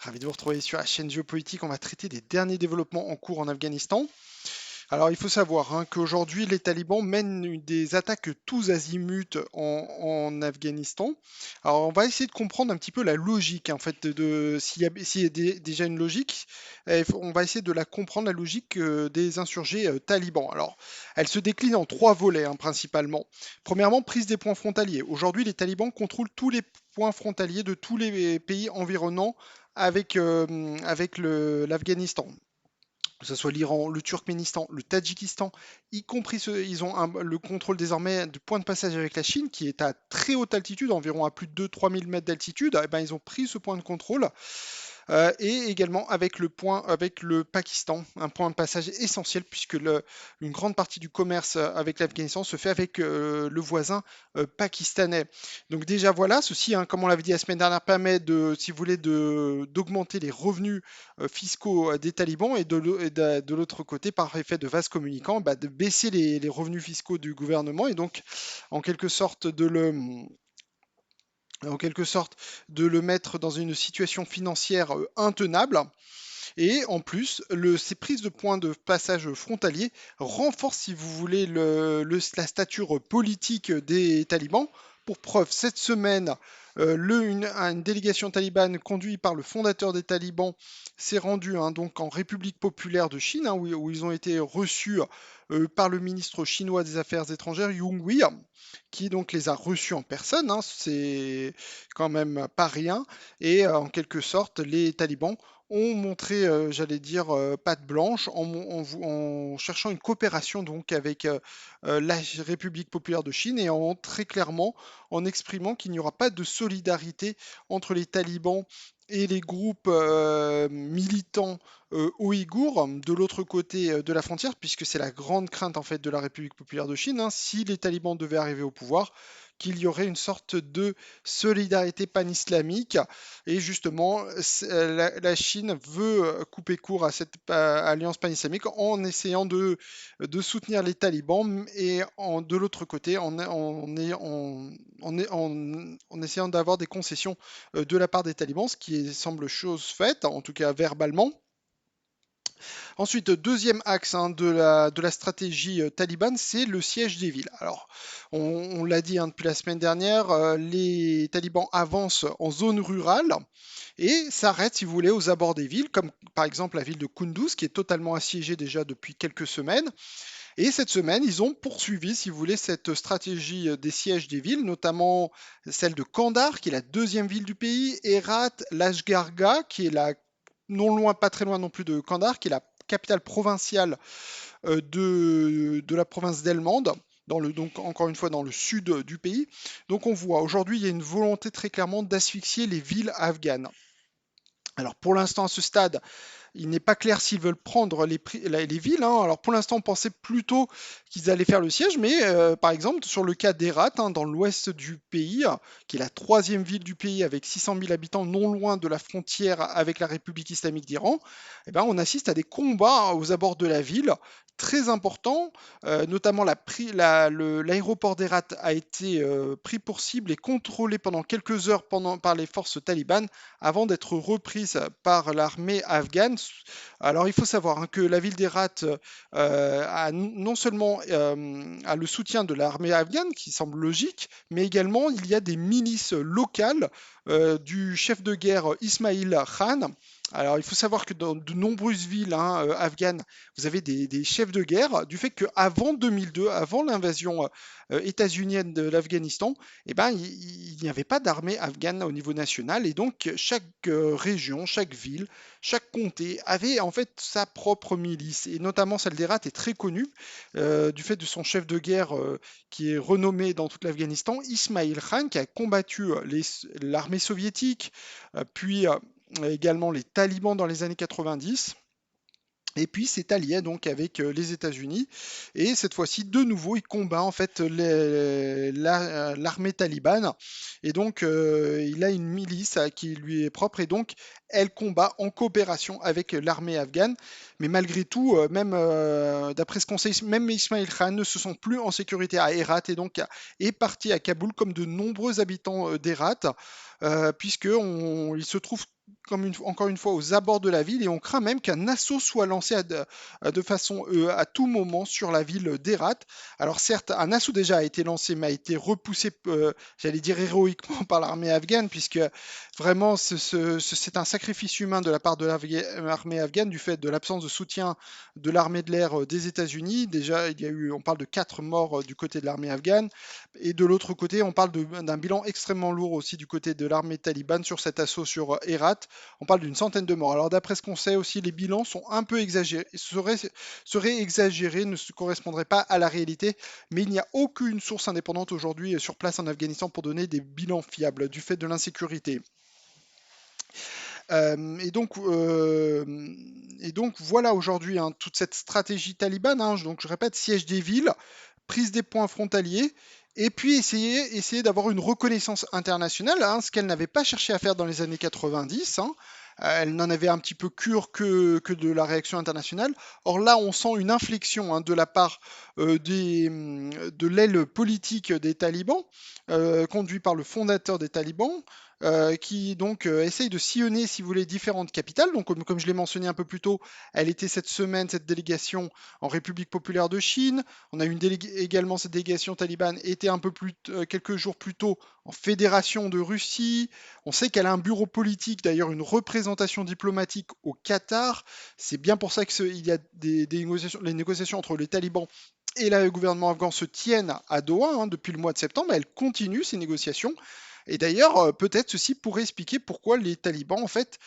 Ravi de vous retrouver sur la chaîne Géopolitique. On va traiter des derniers développements en cours en Afghanistan. Alors, il faut savoir qu'aujourd'hui, les talibans mènent des attaques tous azimuts en Afghanistan. Alors, on va essayer de comprendre un petit peu la logique, en fait, s'il y a déjà une logique. On va essayer de la comprendre, la logique des insurgés talibans. Alors, elle se décline en trois volets, principalement. Premièrement, prise des points frontaliers. Aujourd'hui, les talibans contrôlent tous les points frontaliers de tous les pays environnants avec l'Afghanistan, que ce soit l'Iran, le Turkménistan, le Tadjikistan, y compris ils ont le contrôle désormais du point de passage avec la Chine, qui est à très haute altitude, environ à plus de 2-3 000 mètres d'altitude. Eh ben, ils ont pris ce point de contrôle. Et également avec le Pakistan, un point de passage essentiel puisque une grande partie du commerce avec l'Afghanistan se fait avec le voisin pakistanais. Donc déjà voilà, ceci, comme on l'avait dit la semaine dernière, permet si vous voulez, d'augmenter les revenus fiscaux des talibans et de l'autre côté, par effet de vase communicant, de baisser les revenus fiscaux du gouvernement et donc en quelque sorte de le mettre dans une situation financière intenable. Et en plus, ces prises de points de passage frontalier renforcent, si vous voulez, la stature politique des talibans. Pour preuve, cette semaine, une délégation talibane conduite par le fondateur des talibans s'est rendue donc en République populaire de Chine, où ils ont été reçus par le ministre chinois des Affaires étrangères, Yung Hui, qui donc les a reçus en personne. C'est quand même pas rien. Et en quelque sorte, les talibans ont montré, j'allais dire, patte blanche en cherchant une coopération donc avec la République populaire de Chine et très clairement en exprimant qu'il n'y aura pas de solidarité entre les talibans et les groupes militants ouïghours de l'autre côté de la frontière, puisque c'est la grande crainte en fait de la République populaire de Chine, si les talibans devaient arriver au pouvoir, qu'il y aurait une sorte de solidarité pan-islamique. Et justement, la Chine veut couper court à cette alliance pan-islamique en essayant de soutenir les talibans et de l'autre côté en essayant d'avoir des concessions de la part des talibans, ce qui semble chose faite, en tout cas verbalement. Ensuite, deuxième axe de la stratégie talibane, c'est le siège des villes. Alors, on l'a dit depuis la semaine dernière, les talibans avancent en zone rurale et s'arrêtent, si vous voulez, aux abords des villes, comme par exemple la ville de Kunduz, qui est totalement assiégée déjà depuis quelques semaines. Et cette semaine, ils ont poursuivi, si vous voulez, cette stratégie des sièges des villes, notamment celle de Kandahar, qui est la deuxième ville du pays, Herat, Lashgargah, qui est non loin, pas très loin non plus de Kandahar, qui est la capitale provinciale de la province d'Helmand, donc encore une fois dans le sud du pays. Donc on voit aujourd'hui il y a une volonté très clairement d'asphyxier les villes afghanes. Alors pour l'instant à ce stade, il n'est pas clair s'ils veulent prendre les villes. Alors pour l'instant, on pensait plutôt qu'ils allaient faire le siège, mais par exemple sur le cas d'Herat, dans l'ouest du pays, qui est la troisième ville du pays avec 600 000 habitants, non loin de la frontière avec la République islamique d'Iran, eh ben, on assiste à des combats aux abords de la ville. Très important, notamment l'aéroport d'Herat a été pris pour cible et contrôlé pendant quelques heures par les forces talibanes avant d'être reprise par l'armée afghane. Alors il faut savoir que la ville d'Herat a non seulement a le soutien de l'armée afghane, qui semble logique, mais également il y a des milices locales du chef de guerre Ismail Khan. Alors, il faut savoir que dans de nombreuses villes afghanes, vous avez des chefs de guerre, du fait qu'avant 2002, avant l'invasion états-unienne de l'Afghanistan, eh ben, il n'y avait pas d'armée afghane au niveau national, et donc chaque région, chaque ville, chaque comté avait en fait sa propre milice, et notamment celle d'Herat est très connue du fait de son chef de guerre qui est renommé dans toute l'Afghanistan, Ismail Khan, qui a combattu l'armée soviétique, puis également les talibans dans les années 90. Et puis s'est allié donc avec les États-Unis. Et cette fois-ci, de nouveau, il combat en fait l'armée talibane. Et donc, il a une milice qui lui est propre. Et donc, elle combat en coopération avec l'armée afghane. Mais malgré tout, même d'après ce conseil, même Ismail Khan ne se sent plus en sécurité à Herat. Et donc, est parti à Kaboul comme de nombreux habitants d'Herat. Puisqu'il se trouve encore une fois aux abords de la ville et on craint même qu'un assaut soit lancé de façon à tout moment sur la ville d'Herat. Alors certes, un assaut déjà a été lancé, mais a été repoussé, j'allais dire héroïquement, par l'armée afghane, puisque vraiment c'est un sacrifice humain de la part de l'armée afghane du fait de l'absence de soutien de l'armée de l'air des États-Unis. Déjà, on parle de 4 morts du côté de l'armée afghane, et de l'autre côté, on parle d'un bilan extrêmement lourd aussi du côté de l'armée talibane sur cet assaut sur Herat. On parle d'une centaine de morts. Alors d'après ce qu'on sait aussi, les bilans sont un peu exagérés, seraient exagérés, ne se correspondraient pas à la réalité, mais il n'y a aucune source indépendante aujourd'hui sur place en Afghanistan pour donner des bilans fiables du fait de l'insécurité. Et donc voilà aujourd'hui hein, toute cette stratégie talibane. Hein, donc je répète, siège des villes, prise des points frontaliers, et puis essayer d'avoir une reconnaissance internationale, hein, ce qu'elle n'avait pas cherché à faire dans les années 90. Hein. Elle n'en avait un petit peu cure que de la réaction internationale. Or là, on sent une inflexion hein, de la part de l'aile politique des talibans, conduit par le fondateur des talibans, qui donc essaye de sillonner, si vous voulez, différentes capitales. Donc, comme je l'ai mentionné un peu plus tôt, elle était cette semaine, cette délégation en République populaire de Chine. On a eu également cette délégation talibane était un peu quelques jours plus tôt en Fédération de Russie. On sait qu'elle a un bureau politique, d'ailleurs une représentation diplomatique au Qatar. C'est bien pour ça qu'il y a des négociations, les négociations entre les talibans et le gouvernement afghan se tiennent à Doha hein, depuis le mois de septembre. Elles continuent ces négociations. Et d'ailleurs, peut-être ceci pourrait expliquer pourquoi les talibans en fait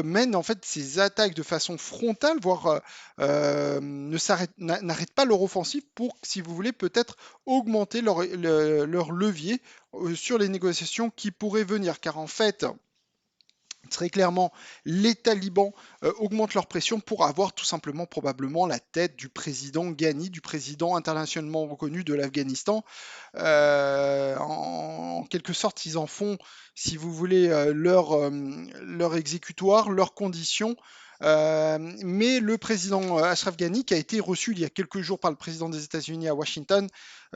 mènent en fait ces attaques de façon frontale, voire n'arrêtent pas leur offensive pour, si vous voulez, peut-être augmenter leur levier sur les négociations qui pourraient venir. Car en fait, très clairement, les talibans augmentent leur pression pour avoir tout simplement probablement la tête du président Ghani, du président internationalement reconnu de l'Afghanistan. En quelque sorte, ils en font, si vous voulez, leur exécutoire, leurs conditions. Mais le président Ashraf Ghani, qui a été reçu il y a quelques jours par le président des États-Unis à Washington,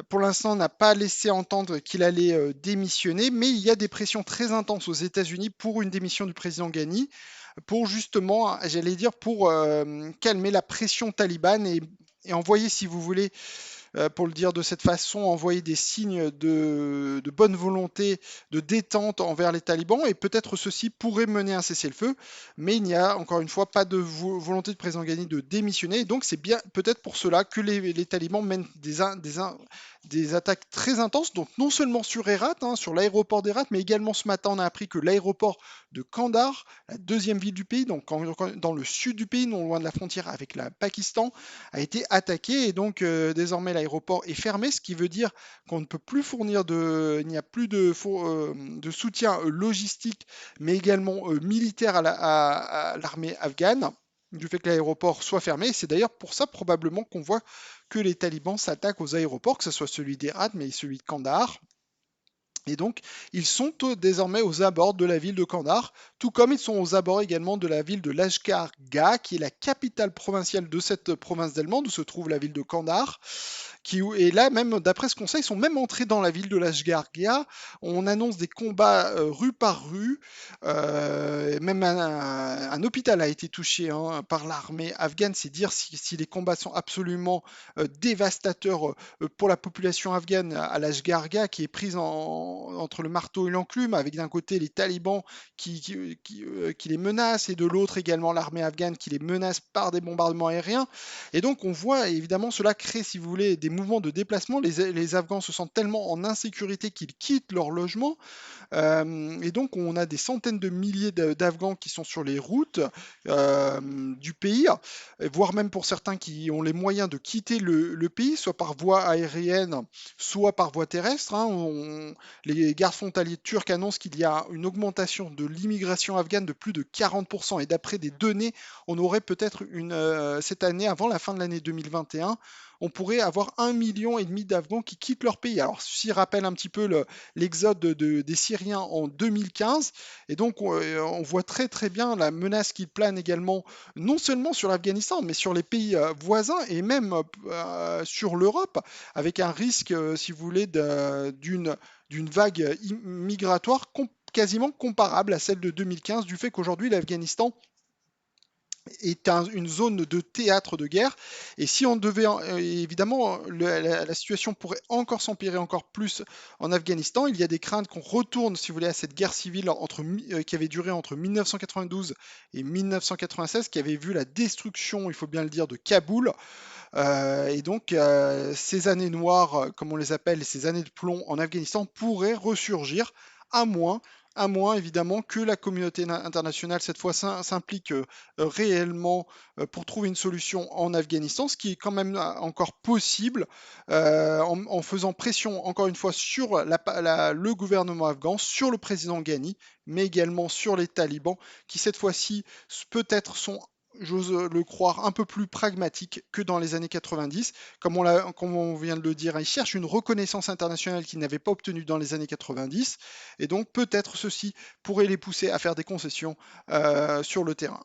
pour l'instant n'a pas laissé entendre qu'il allait démissionner, mais il y a des pressions très intenses aux États-Unis pour une démission du président Ghani, pour justement, j'allais dire, pour calmer la pression talibane et envoyer, si vous voulez, pour le dire de cette façon, envoyer des signes de bonne volonté, de détente envers les talibans, et peut-être ceci pourrait mener à un cessez-le-feu, mais il n'y a encore une fois pas de volonté du président Ghani de démissionner, et donc c'est bien peut-être pour cela que les talibans mènent des attaques très intenses, donc non seulement sur Herat, hein, sur l'aéroport d'Herat, mais également ce matin on a appris que l'aéroport de Kandahar, la deuxième ville du pays, donc dans le sud du pays, non loin de la frontière avec le Pakistan, a été attaqué et donc désormais l'aéroport est fermé, ce qui veut dire qu'on ne peut plus fournir il n'y a plus de soutien logistique, mais également militaire à l'armée afghane, du fait que l'aéroport soit fermé. C'est d'ailleurs pour ça probablement qu'on voit que les talibans s'attaquent aux aéroports, que ce soit celui d'Herat, mais celui de Kandahar. Et donc, ils sont désormais aux abords de la ville de Kandahar, tout comme ils sont aux abords également de la ville de Lashkar Gah, qui est la capitale provinciale de cette province d'Helmand, où se trouve la ville de Kandahar. Et là, même d'après ce qu'on sait, ils sont même entrés dans la ville de Lashkar Gah. On annonce des combats rue par rue. Même un hôpital a été touché hein, par l'armée afghane. C'est dire si les combats sont absolument dévastateurs pour la population afghane à Lashkar Gah, qui est prise entre le marteau et l'enclume, avec d'un côté les talibans qui les menacent, et de l'autre également l'armée afghane qui les menace par des bombardements aériens. Et donc on voit évidemment cela crée, si vous voulez, des mouvements de déplacement. Les Afghans se sentent tellement en insécurité qu'ils quittent leur logement. Et donc on a des centaines de milliers d'Afghans qui sont sur les routes du pays, voire même pour certains qui ont les moyens de quitter le pays, soit par voie aérienne, soit par voie terrestre. Hein. Les gardes frontaliers turcs annoncent qu'il y a une augmentation de l'immigration afghane de plus de 40%. Et d'après des données, on aurait peut-être cette année, avant la fin de l'année 2021, on pourrait avoir 1,5 million d'Afghans qui quittent leur pays. Alors, ceci rappelle un petit peu l'exode des Syriens en 2015. Et donc, on voit très très bien la menace qui plane également, non seulement sur l'Afghanistan, mais sur les pays voisins et même sur l'Europe, avec un risque, si vous voulez, d'une vague migratoire quasiment comparable à celle de 2015, du fait qu'aujourd'hui l'Afghanistan est une zone de théâtre de guerre. Et si on devait, évidemment, la situation pourrait encore s'empirer encore plus en Afghanistan. Il y a des craintes qu'on retourne, si vous voulez, à cette guerre civile qui avait duré entre 1992 et 1996, qui avait vu la destruction, il faut bien le dire, de Kaboul. Et donc, ces années noires, comme on les appelle, ces années de plomb en Afghanistan pourraient ressurgir, à moins, à moins évidemment que la communauté internationale cette fois s'implique réellement pour trouver une solution en Afghanistan, ce qui est quand même encore possible en faisant pression encore une fois sur le gouvernement afghan, sur le président Ghani, mais également sur les talibans, qui cette fois-ci peut-être sont, j'ose le croire, un peu plus pragmatique que dans les années 90. Comme on vient de le dire, ils cherchent une reconnaissance internationale qu'ils n'avaient pas obtenue dans les années 90. Et donc peut-être ceci pourrait les pousser à faire des concessions sur le terrain.